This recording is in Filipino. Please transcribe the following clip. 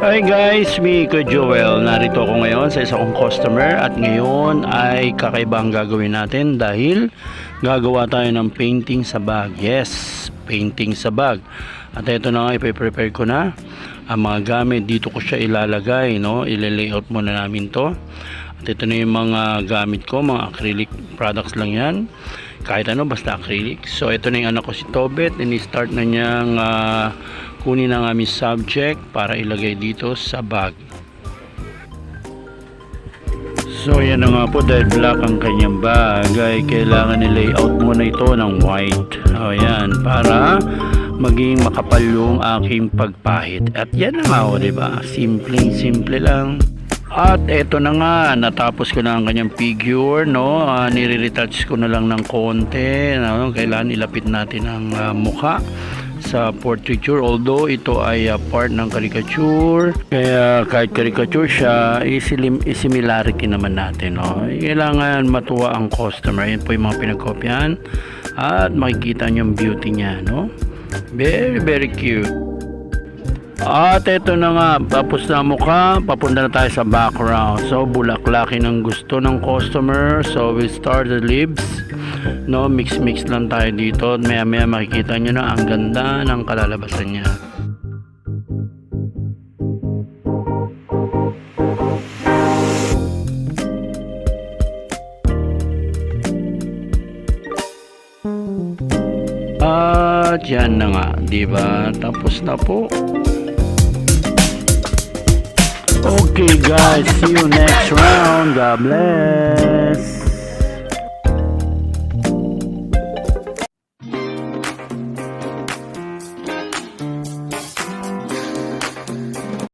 Hi guys, Miko Joel. Narito ako ngayon sa isa kong customer at ngayon ay kakaiba ang gagawin natin dahil gagawa tayo ng painting sa bag. Yes, painting sa bag. At ito na nga, ipe-prepare ko na ang mga gamit. Dito ko siya ilalagay, no? Ile-layout muna namin to. At ito na yung mga gamit ko, mga acrylic products lang yan. Kahit ano, basta acrylic. So ito na yung anak ko si Tobet. Ini-start na niyang kunin ang aming subject para ilagay dito sa bag. So yan na nga po, dahil black ang kanyang bag ay kailangan ni-layout muna ito ng white. O yan, para maging makapal yung aking pagpahid. At yan na nga, o diba? Simple lang. At eto na nga, natapos ko na ang kanyang figure, no? Nire-retouch ko na lang ng konti, no? Kailangan ilapit natin ang mukha sa portraiture, although ito ay part ng caricature, kaya kahit caricature siya, similarity naman natin, no? Kailangan matuwa ang customer. Yan po yung mga pinagkopyahan at makikita nyo yung beauty niya, no? Very cute. At ito na nga, tapos na mukha, papunta na tayo sa background. So bulaklakin ang gusto ng customer. So we start the lips, no? Mix lang tayo dito. Maya makikita nyo na ang ganda ng kalalabasan niya. At yan na nga, diba? Tapos na po. Okay guys, see you next round. God bless.